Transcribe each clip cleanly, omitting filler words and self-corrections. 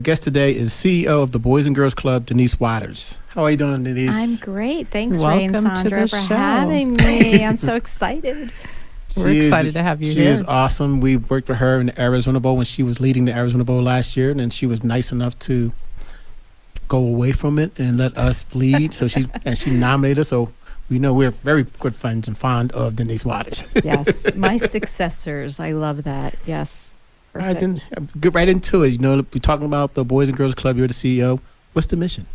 Guest today is CEO of the Boys and Girls Club, Denise Waters. How are you doing, Denise? I'm great. Thanks, Ray and Welcome to Sandra, the for show. having me. I'm so excited. We're excited to have you She here. is awesome. We worked with her in the Arizona Bowl when she was leading the Arizona Bowl last year, and she was nice enough to go away from it and let us lead. So she nominated us. So we know we're very good friends and fond of Denise Waters. Yes, my successors. I love that. Yes. All right, Perfect. then get right into it. You know, we're talking about the Boys and Girls Club. You're the CEO. What's the mission?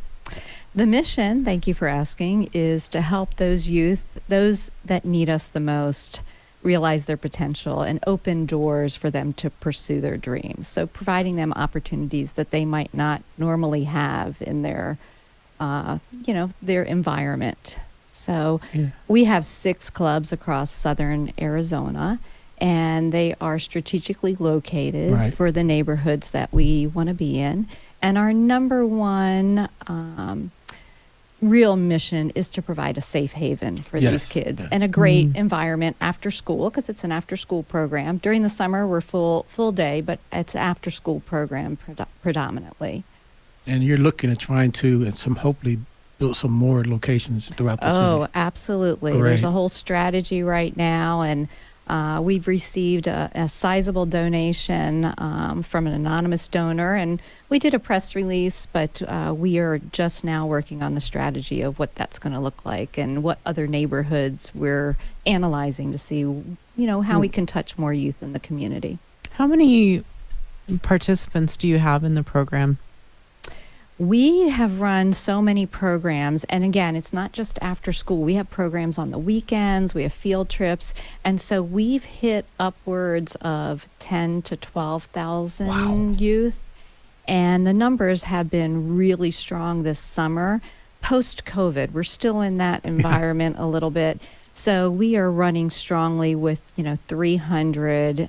The mission, thank you for asking, is to help those youth, those that need us the most, realize their potential and open doors for them to pursue their dreams. So providing them opportunities that they might not normally have in their, their environment. So we have 6 clubs across southern Arizona, and they are strategically located for the neighborhoods that we want to be in. And our number one real mission is to provide a safe haven for these kids and a great environment after school, because it's an after school program. During the summer, we're full day, but it's an after school program predominantly. And you're looking at trying to, and hopefully build some more locations throughout the city. Oh, absolutely. Great. There's a whole strategy right now, and we've received a sizable donation from an anonymous donor, and we did a press release, but we are just now working on the strategy of what that's going to look like and what other neighborhoods we're analyzing to see, how we can touch more youth in the community. How many participants do you have in the program? We have run so many programs, and again, it's not just after school. We have programs on the weekends, we have field trips, and so we've hit upwards of 10 to 12,000 youth, and the numbers have been really strong this summer. Post-COVID, we're still in that environment a little bit, so we are running strongly with 300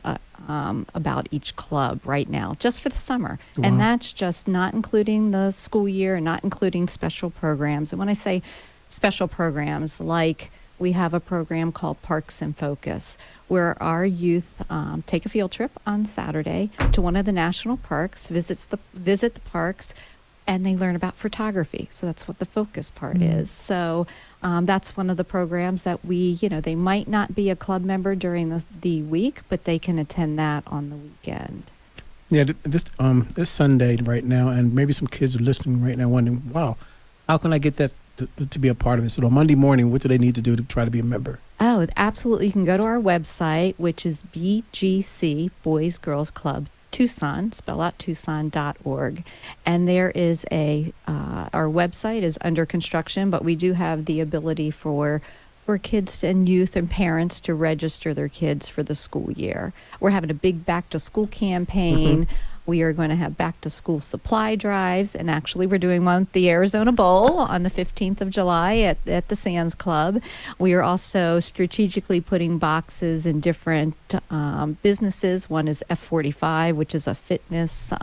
about each club right now, just for the summer. Wow. And that's just not including the school year and not including special programs. And when I say special programs, like we have a program called Parks in Focus, where our youth take a field trip on Saturday to one of the national parks, visit the parks, and they learn about photography. So that's what the focus part is. So that's one of the programs that they might not be a club member during the week, but they can attend that on the weekend. Yeah, this Sunday right now, and maybe some kids are listening right now wondering, wow, how can I get that to be a part of it? So on Monday morning, what do they need to do to try to be a member? Oh, absolutely. You can go to our website, which is BGC, Boys Girls Club Tucson, spell out Tucson.org. And there is our website is under construction, but we do have the ability for kids and youth and parents to register their kids for the school year. We're having a big back to school campaign. We are going to have back to school supply drives, and actually we're doing one at the Arizona Bowl on the 15th of July at the Sands Club. We are also strategically putting boxes in different businesses. One is F45, which is a fitness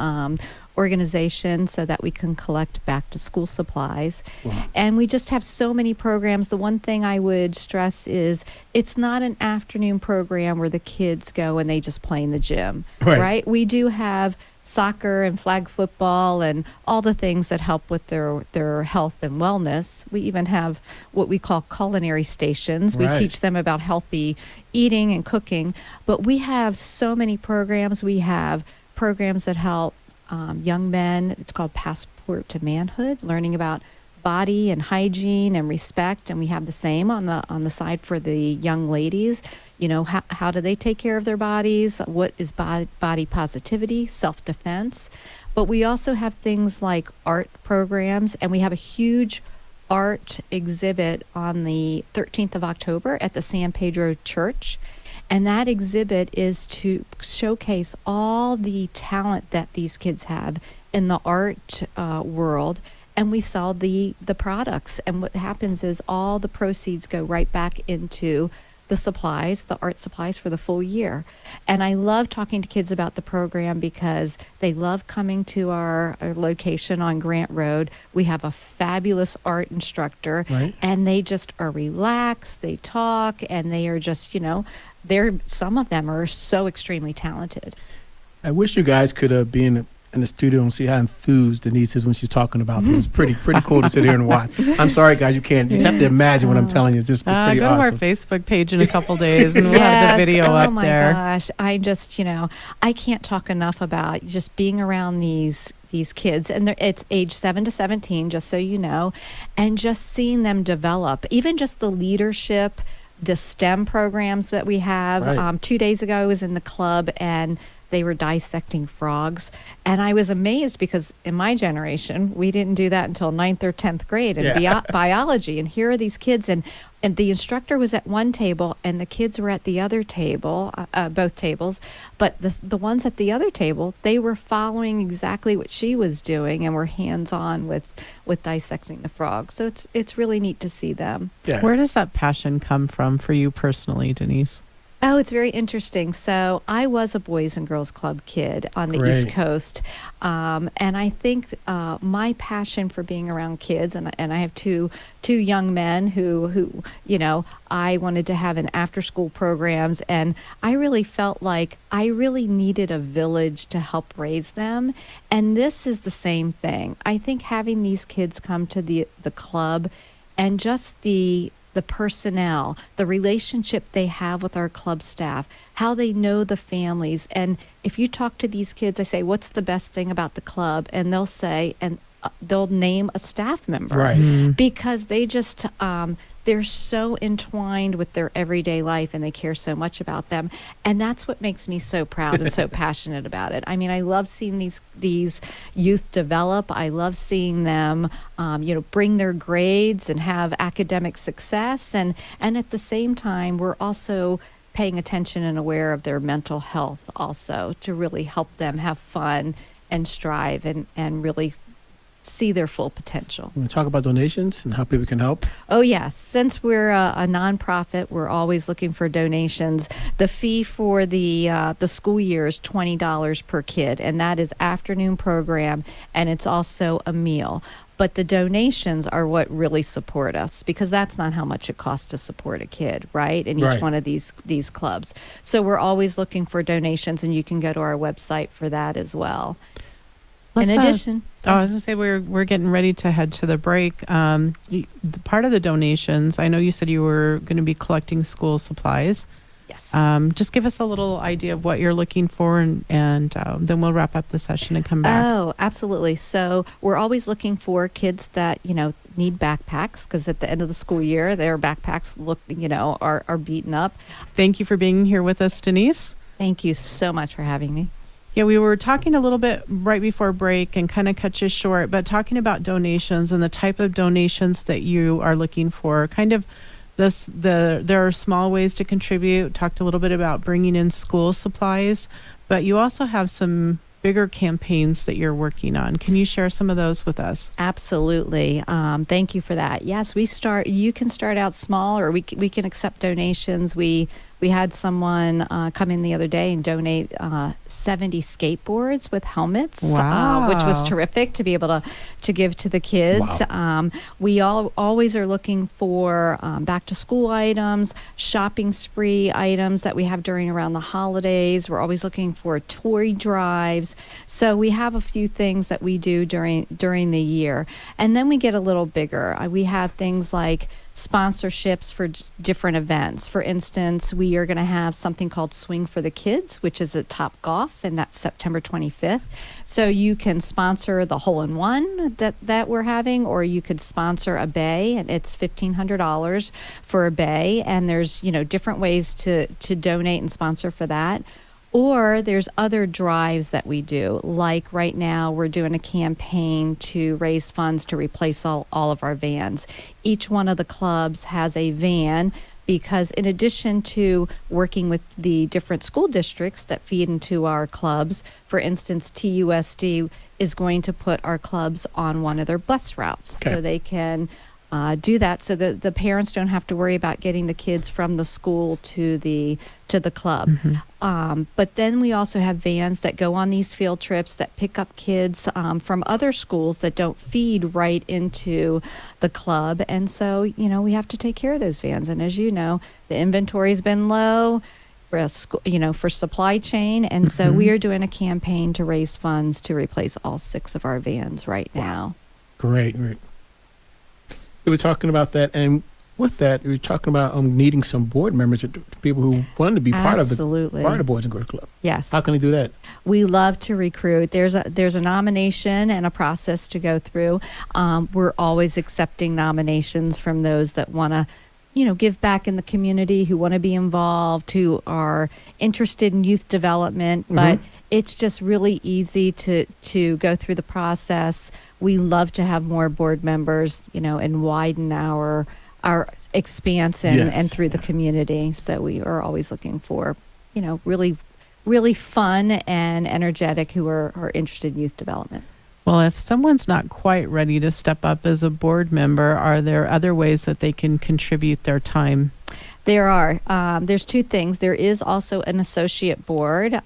organization, so that we can collect back to school supplies. Wow. And we just have so many programs. The one thing I would stress is it's not an afternoon program where the kids go and they just play in the gym, right? We do have soccer and flag football and all the things that help with their health and wellness. We even have what we call culinary stations. We teach them about healthy eating and cooking. But we have so many programs. We have programs that help young men. It's called Passport to Manhood, learning about body and hygiene and respect. And we have the same on the side for the young ladies. How do they take care of their bodies? What is body positivity, self-defense? But we also have things like art programs, and we have a huge art exhibit on the 13th of October at the San Pedro Church. And that exhibit is to showcase all the talent that these kids have in the art world. And we sell the products. And what happens is all the proceeds go right back into the supplies, the art supplies for the full year. And I love talking to kids about the program because they love coming to our location on Grant Road. We have a fabulous art instructor, and they just are relaxed, they talk, and they are just, some of them are so extremely talented. I wish you guys could have been in the studio and see how enthused Denise is when she's talking about this. It's pretty cool to sit here and watch. I'm sorry, guys, you have to imagine what I'm telling you. It's just it's pretty go awesome. to our Facebook page in a couple days and we'll have the video up there. Oh my gosh. I just, I can't talk enough about just being around these kids, and it's age 7 to 17, just so you know, and just seeing them develop, even just the leadership, the STEM programs that we have. Right. 2 days ago I was in the club and they were dissecting frogs, and I was amazed because in my generation we didn't do that until 9th or 10th grade in biology, and here are these kids, and the instructor was at one table and the kids were at the other table, both tables, but the ones at the other table, they were following exactly what she was doing and were hands-on with dissecting the frogs. So it's really neat to see them. Yeah. Where does that passion come from for you personally, Denise? Oh, it's very interesting. So I was a Boys and Girls Club kid on the East Coast. And I think my passion for being around kids, and I have two young men who I wanted to have an after-school programs, and I really felt like I really needed a village to help raise them. And this is the same thing. I think having these kids come to the club and just the personnel, the relationship they have with our club staff, how they know the families. And if you talk to these kids, I say, what's the best thing about the club? And they'll say, and they'll name a staff member. Right. Mm-hmm. Because they just, they're so entwined with their everyday life and they care so much about them. And that's what makes me so proud and so passionate about it. I mean, I love seeing these youth develop. I love seeing them, bring their grades and have academic success. And at the same time, we're also paying attention and aware of their mental health also to really help them have fun and strive and really see their full potential. We're going to talk about donations and how people can help. Oh, yes. Since we're a nonprofit, we're always looking for donations. The fee for the school year is $20 per kid, and that is afternoon program, and it's also a meal. But the donations are what really support us, because that's not how much it costs to support a kid, right? In each one of these clubs. So we're always looking for donations, and you can go to our website for that as well. In addition, I was going to say we're getting ready to head to the break. Part of the donations, I know you said you were going to be collecting school supplies. yes. Just give us a little idea of what you're looking for, and then we'll wrap up the session and come back. Oh, absolutely. So we're always looking for kids that, need backpacks, because at the end of the school year, their backpacks are beaten up. Thank you for being here with us, Denise. Thank you so much for having me. Yeah, we were talking a little bit right before break and kind of cut you short, but talking about donations and the type of donations that you are looking for. Kind of there are small ways to contribute. Talked a little bit about bringing in school supplies, but you also have some bigger campaigns that you're working on. Can you share some of those with us? Absolutely. Thank you for that. Yes, you can start out small, or we can accept donations. We had someone come in the other day and donate 70 skateboards with helmets, Wow. Which was terrific to be able to give to the kids. Wow. We always are looking for back to school items, shopping spree items that we have around the holidays. We're always looking for toy drives. So we have a few things that we do during the year. And then we get a little bigger. We have things like sponsorships for just different events. For instance, we are going to have something called Swing for the Kids, which is at Top Golf, and that's September 25th. So you can sponsor the hole-in-one that we're having, or you could sponsor a bay, and it's $1,500 for a bay. And there's different ways to donate and sponsor for that. Or there's other drives that we do. Like right now, we're doing a campaign to raise funds to replace all of our vans. Each one of the clubs has a van, because in addition to working with the different school districts that feed into our clubs, for instance, TUSD is going to put our clubs on one of their bus routes. Okay. So they can do that, so that the parents don't have to worry about getting the kids from the school to the club. Mm-hmm. But then we also have vans that go on these field trips that pick up kids from other schools that don't feed right into the club. And so, we have to take care of those vans. And as you know, the inventory's been low. for a school, for supply chain. And so we are doing a campaign to raise funds to replace all 6 of our vans right now. Great. We were talking about that, and with that, we were talking about needing some board members, people who want to be part of the Boys and Girls Club. Yes. How can they do that? We love to recruit. There's a nomination and a process to go through. We're always accepting nominations from those that want to, give back in the community, who want to be involved, who are interested in youth development. But it's just really easy to go through the process. We love to have more board members, and widen our expanse and through the community. So we are always looking for, really, really fun and energetic who are interested in youth development. Well, if someone's not quite ready to step up as a board member, are there other ways that they can contribute their time? There are. There's 2 things. There is also an associate board,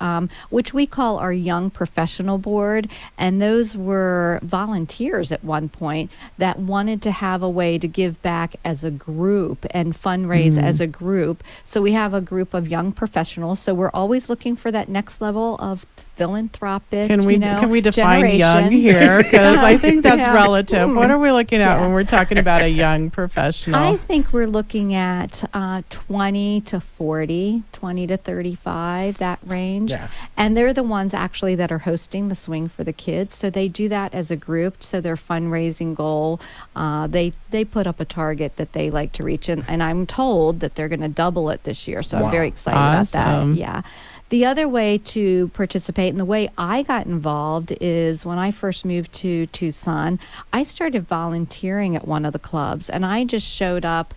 which we call our young professional board. And those were volunteers at one point that wanted to have a way to give back as a group and fundraise as a group. So we have a group of young professionals. So we're always looking for that next level of philanthropic, can we define generation. young here? Because I think that's relative. What are we looking at when we're talking about a young professional? I think we're looking at 20 to 40, 20 to 35, that range. Yeah. And they're the ones actually that are hosting the Swing for the Kids. So they do that as a group. So their fundraising goal, they put up a target that they like to reach. And I'm told that they're going to double it this year. So I'm very excited about that. Yeah. The other way to participate, and the way I got involved, is when I first moved to Tucson, I started volunteering at one of the clubs, and I just showed up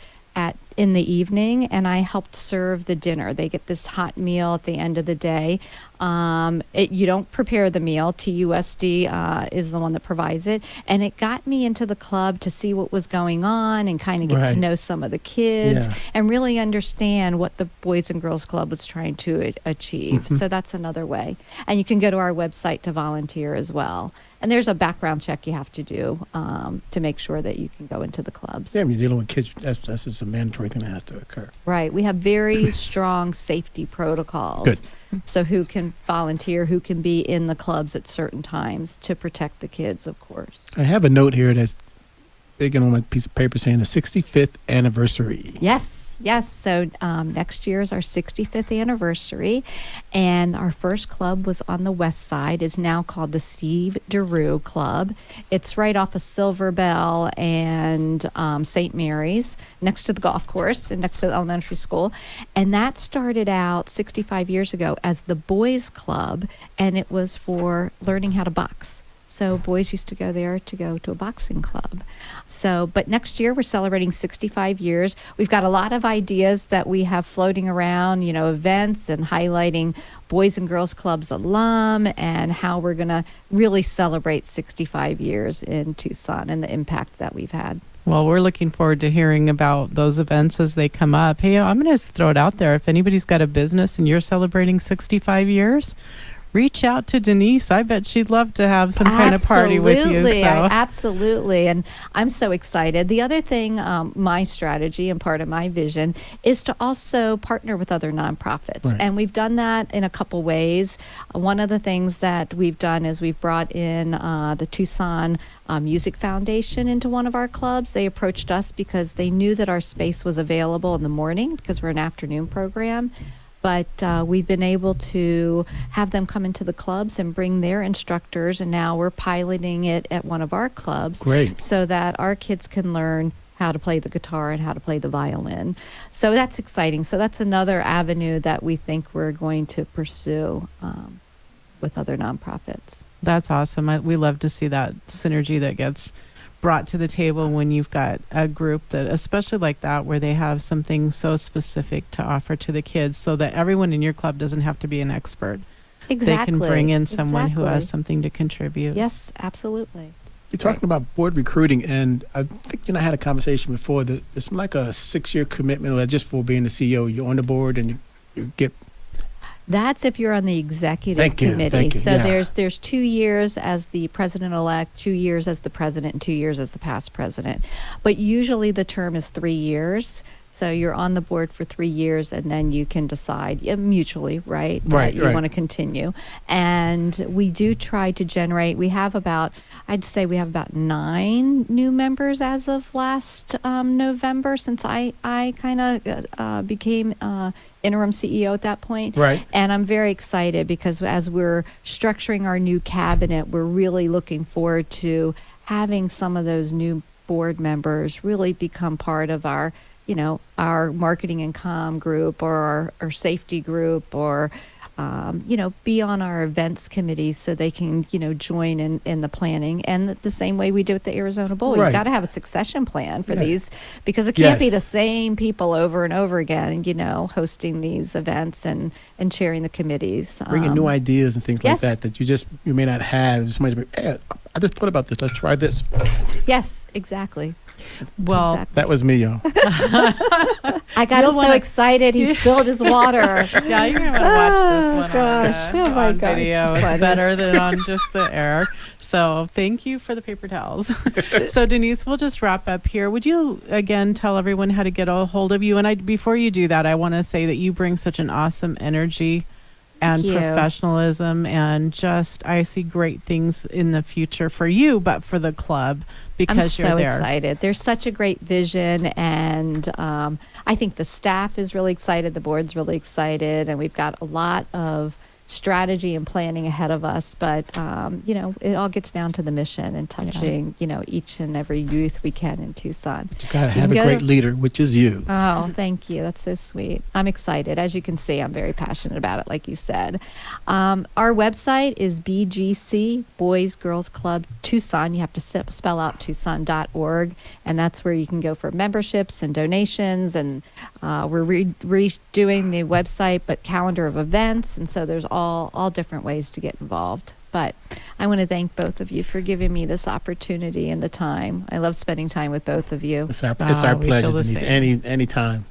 in the evening, and I helped serve the dinner. They get this hot meal at the end of the day. You don't prepare the meal. TUSD is the one that provides it. And it got me into the club to see what was going on and kind of get to know some of the kids and really understand what the Boys and Girls Club was trying to achieve. So that's another way. And you can go to our website to volunteer as well. And there's a background check you have to do to make sure that you can go into the clubs. Yeah, when you're dealing with kids, that's just a mandatory thing that has to occur. Right. We have very strong safety protocols. Good. So who can volunteer, who can be in the clubs at certain times to protect the kids, of course. I have a note here that's big on my piece of paper saying the 65th anniversary. Yes. So next year is our 65th anniversary, and our first club was on the west side. It's now called the Steve DeRue Club. It's right off of Silver Bell and St. Mary's, next to the golf course and next to the elementary school. And that started out 65 years ago as the Boys Club, and it was for learning how to box. So boys used to go there to go to a boxing club. But next year we're celebrating 65 years. We've got a lot of ideas that we have floating around, events and highlighting Boys and Girls Clubs alum and how we're going to really celebrate 65 years in Tucson and the impact that we've had. Well, we're looking forward to hearing about those events as they come up. Hey, I'm going to throw it out there. If anybody's got a business and you're celebrating 65 years, reach out to Denise. I bet she'd love to have some kind of party with you. Absolutely. And I'm so excited. The other thing, my strategy and part of my vision is to also partner with other nonprofits. Right. And we've done that in a couple ways. One of the things that we've done is we've brought in the Tucson Music Foundation into one of our clubs. They approached us because they knew that our space was available in the morning because we're an afternoon program. But we've been able to have them come into the clubs and bring their instructors, and now we're piloting it at one of our clubs. Great. So that our kids can learn how to play the guitar and how to play the violin. So that's exciting. So that's another avenue that we think we're going to pursue with other nonprofits. That's awesome. We love to see that synergy that gets brought to the table when you've got a group that, especially like that, where they have something so specific to offer to the kids, so that everyone in your club doesn't have to be an expert. Exactly. They can bring in someone who has something to contribute. Yes, absolutely. You're talking about board recruiting, and I think I had a conversation before that it's like a 6-year commitment, or just for being the CEO. You're on the board and you get. That's if you're on the executive committee. Thank you. So there's 2 years as the president-elect, 2 years as the president, and 2 years as the past president. But usually the term is 3 years. So you're on the board for 3 years, and then you can decide mutually, right, that Right, you right. want to continue. And we do try to generate. I'd say we have about 9 new members as of last November, since I kind of became interim CEO at that point. Right. And I'm very excited because as we're structuring our new cabinet, we're really looking forward to having some of those new board members really become part of our, our marketing and comm group, or our safety group, or be on our events committees, so they can, join in the planning. And the same way we do at the Arizona Bowl. Right. You've got to have a succession plan for Yeah. these, because it can't be Yes. the same people over and over again, hosting these events and chairing the committees. Bringing new ideas and things like yes. that you may not have. Somebody, hey, I just thought about this. Let's try this. Yes, exactly. Well, Exactly. That was me, y'all. I got You'll him so wanna- excited he spilled his water. yeah, you're gonna want to watch this one gosh. on, Oh, my on God. video. It's Funny. better than on just the air. So thank you for the paper towels. So Denise, we'll just wrap up here. Would you again tell everyone how to get a hold of you? And before you do that, I want to say that you bring such an awesome energy and Thank you. professionalism, and just I see great things in the future for you, but for the club, because I'm so you're there. excited. There's such a great vision, and I think the staff is really excited. The board's really excited, and we've got a lot of strategy and planning ahead of us. But it all gets down to the mission and touching each and every youth we can in Tucson. You got to You have a can go great to- leader, which is you. Oh, thank you. That's so sweet. I'm excited. As you can see, I'm very passionate about it, like you said. Our website is BGC, Boys Girls Club Tucson. You have to spell out Tucson.org, and that's where you can go for memberships and donations. And we're redoing the website, but calendar of events. And so there's all different ways to get involved. But I want to thank both of you for giving me this opportunity and the time. I love spending time with both of you. It's our we pleasure, feel the Denise. same. Anytime.